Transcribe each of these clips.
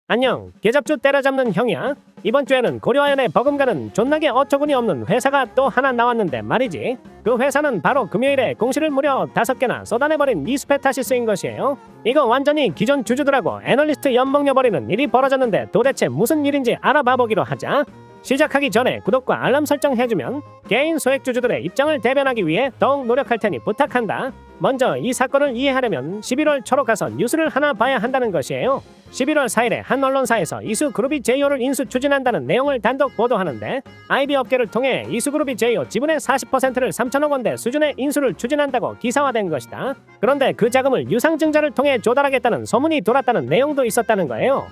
안녕, 계잡주 때려잡는 형이야. 이번 주에는 고려아연에 버금가는 존나게 어처구니 없는 회사가 또 하나 나왔는데 말이지. 그 회사는 바로 금요일에 공시를 무려 5개나 쏟아내버린 이스페타시스인 것이에요. 이거 완전히 기존 주주들하고 애널리스트 엿먹여버리는 일이 벌어졌는데 도대체 무슨 일인지 알아봐보기로 하자. 시작하기 전에 구독과 알람 설정 해주면 개인 소액주주들의 입장을 대변하기 위해 더욱 노력할 테니 부탁한다. 먼저 이 사건을 이해하려면 11월 초로 가서 뉴스를 하나 봐야 한다는 것이에요. 11월 4일에 한 언론사에서 이수그룹이 제이오를 인수 추진한다는 내용을 단독 보도하는데, IB 업계를 통해 이수그룹이 제이오 지분의 40%를 3천억 원대 수준의 인수를 추진한다고 기사화된 것이다. 그런데 그 자금을 유상증자를 통해 조달하겠다는 소문이 돌았다는 내용도 있었다는 거예요.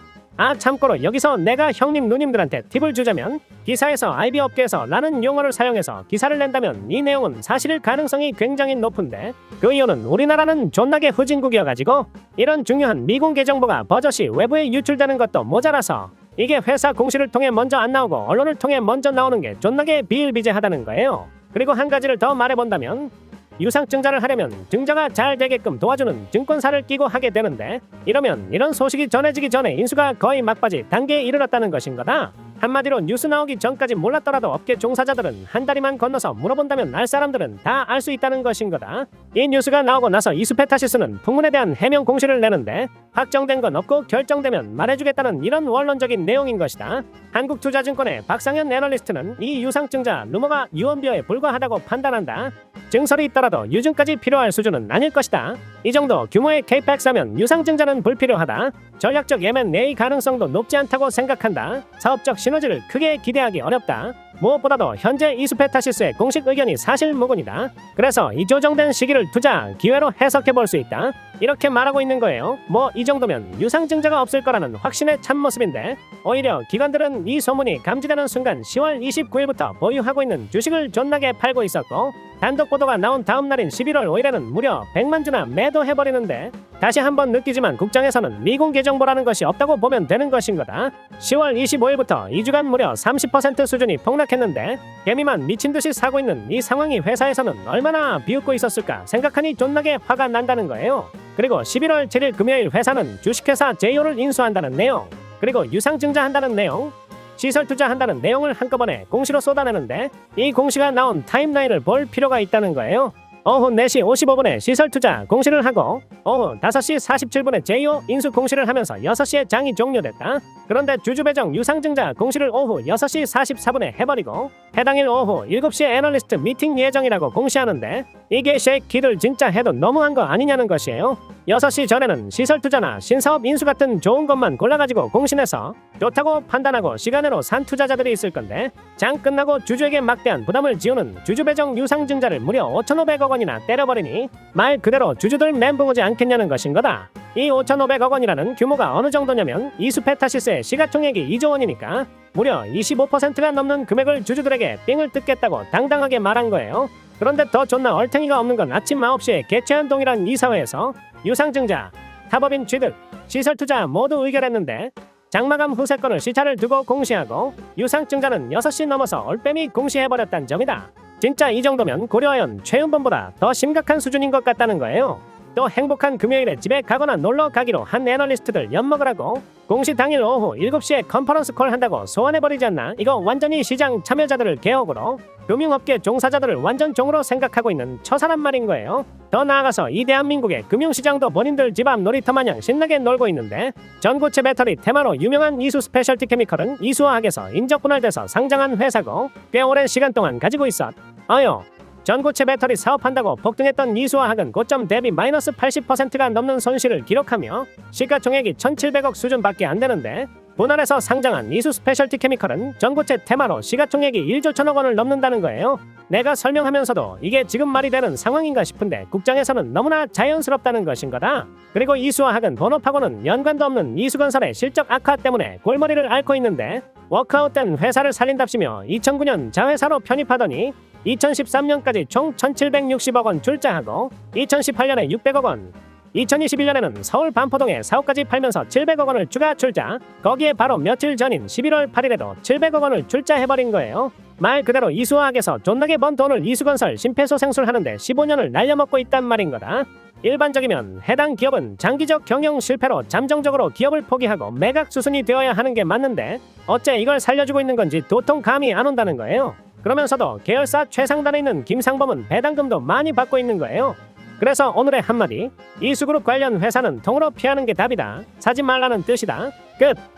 참고로 여기서 내가 형님 누님들한테 팁을 주자면, 기사에서 IB 업계에서 라는 용어를 사용해서 기사를 낸다면 이 내용은 사실일 가능성이 굉장히 높은데, 그 이유는 우리나라는 존나게 후진국이어가지고 이런 중요한 미공개 정보가 버젓이 외부에 유출되는 것도 모자라서 이게 회사 공시를 통해 먼저 안 나오고 언론을 통해 먼저 나오는 게 존나게 비일비재하다는 거예요. 그리고 한 가지를 더 말해본다면, 유상증자를 하려면 증자가 잘 되게끔 도와주는 증권사를 끼고 하게 되는데, 이러면 이런 소식이 전해지기 전에 인수가 거의 막바지 단계에 이르렀다는 것인 거다. 한마디로 뉴스 나오기 전까지 몰랐더라도 업계 종사자들은 한 다리만 건너서 물어본다면 알 사람들은 다 알 수 있다는 것인 거다. 이 뉴스가 나오고 나서 이수페타시스는 풍문에 대한 해명 공시를 내는데, 확정된 건 없고 결정되면 말해주겠다는 이런 원론적인 내용인 것이다. 한국투자증권의 박상현 애널리스트는 이 유상증자 루머가 유언비어에 불과하다고 판단한다. 증설이 있더라도 유증까지 필요할 수준은 아닐 것이다. 이 정도 규모의 케이펙스라면 유상증자는 불필요하다. 전략적 M&A 가능성도 높지 않다고 생각한다. 사업적 시너지를 크게 기대하기 어렵다. 무엇보다도 현재 이수페타시스의 공식 의견이 사실무근이다. 그래서 이 조정된 시기를 투자 기회로 해석해볼 수 있다. 이렇게 말하고 있는 거예요. 뭐 이 정도면 유상증자가 없을 거라는 확신의 참모습인데, 오히려 기관들은 이 소문이 감지되는 순간 10월 29일부터 보유하고 있는 주식을 존나게 팔고 있었고, 단독 보도가 나온 다음 날인 11월 5일에는 무려 100만 주나 매도해버리는데, 다시 한번 느끼지만 국장에서는 미공개 정보라는 것이 없다고 보면 되는 것인 거다. 10월 25일부터 2주간 무려 30% 수준이 폭락했는데, 개미만 미친듯이 사고 있는 이 상황이 회사에서는 얼마나 비웃고 있었을까 생각하니 존나게 화가 난다는 거예요. 그리고 11월 7일 금요일 회사는 주식회사 제이오를 인수한다는 내용, 그리고 유상증자한다는 내용, 시설투자한다는 내용을 한꺼번에 공시로 쏟아내는데, 이 공시가 나온 타임라인을 볼 필요가 있다는 거예요. 오후 4시 55분에 시설투자 공시를 하고, 오후 5시 47분에 제이오 인수 공시를 하면서 6시에 장이 종료됐다. 그런데 주주배정 유상증자 공시를 오후 6시 44분에 해버리고, 해당일 오후 7시에 애널리스트 미팅 예정이라고 공시하는데, 이게 쉐이키들 진짜 해도 너무한 거 아니냐는 것이에요. 6시 전에는 시설투자나 신사업 인수 같은 좋은 것만 골라가지고 공신해서 좋다고 판단하고 시간으로 산 투자자들이 있을 건데, 장 끝나고 주주에게 막대한 부담을 지우는 주주배정 유상증자를 무려 5,500억 원이나 때려버리니 말 그대로 주주들 멘붕 오지 않겠냐는 것인 거다. 이 5,500억 원이라는 규모가 어느 정도냐면 이수페타시스의 시가총액이 2조 원이니까 무려 25%가 넘는 금액을 주주들에게 삥을 뜯겠다고 당당하게 말한 거예요. 그런데 더 존나 얼탱이가 없는 건 아침 9시에 개최한 동일한 이사회에서 유상증자, 타법인 취득, 시설투자 모두 의결했는데, 장마감 후세권을 시차를 두고 공시하고 유상증자는 6시 넘어서 올빼미 공시해버렸단 점이다. 진짜 이 정도면 고려아연 최은범보다 더 심각한 수준인 것 같다는 거예요. 또 행복한 금요일에 집에 가거나 놀러 가기로 한 애널리스트들 엿먹으라고 공시 당일 오후 7시에 컨퍼런스 콜 한다고 소환해버리지 않나? 이거 완전히 시장 참여자들을 개혁으로 금융업계 종사자들을 완전 종으로 생각하고 있는 처사란 말인 거예요. 더 나아가서 이 대한민국의 금융시장도 본인들 집 앞 놀이터 마냥 신나게 놀고 있는데, 전고체 배터리 테마로 유명한 이수 스페셜티 케미컬은 이수화학에서 인적 분할돼서 상장한 회사고, 꽤 오랜 시간 동안 가지고 있었어요. 전고체 배터리 사업한다고 폭등했던 이수화학은 고점 대비 마이너스 80%가 넘는 손실을 기록하며 시가총액이 1,700억 수준밖에 안 되는데, 분할해서 상장한 이수 스페셜티 케미컬은 전고체 테마로 시가총액이 1조 1천억 원을 넘는다는 거예요. 내가 설명하면서도 이게 지금 말이 되는 상황인가 싶은데 국장에서는 너무나 자연스럽다는 것인 거다. 그리고 이수화학은 본업하고는 연관도 없는 이수건설의 실적 악화 때문에 골머리를 앓고 있는데, 워크아웃된 회사를 살린답시며 2009년 자회사로 편입하더니 2013년까지 총 1,760억 원 출자하고 2018년에 600억 원, 2021년에는 서울 반포동에 사업까지 팔면서 700억 원을 추가 출자, 거기에 바로 며칠 전인 11월 8일에도 700억 원을 출자해버린 거예요. 말 그대로 이수화학에서 존나게 번 돈을 이수건설 심폐소생술 하는데 15년을 날려먹고 있단 말인 거다. 일반적이면 해당 기업은 장기적 경영 실패로 잠정적으로 기업을 포기하고 매각 수순이 되어야 하는 게 맞는데 어째 이걸 살려주고 있는 건지 도통 감이 안 온다는 거예요. 그러면서도 계열사 최상단에 있는 김상범은 배당금도 많이 받고 있는 거예요. 그래서 오늘의 한마디, 이수그룹 관련 회사는 통으로 피하는 게 답이다. 사지 말라는 뜻이다. 끝.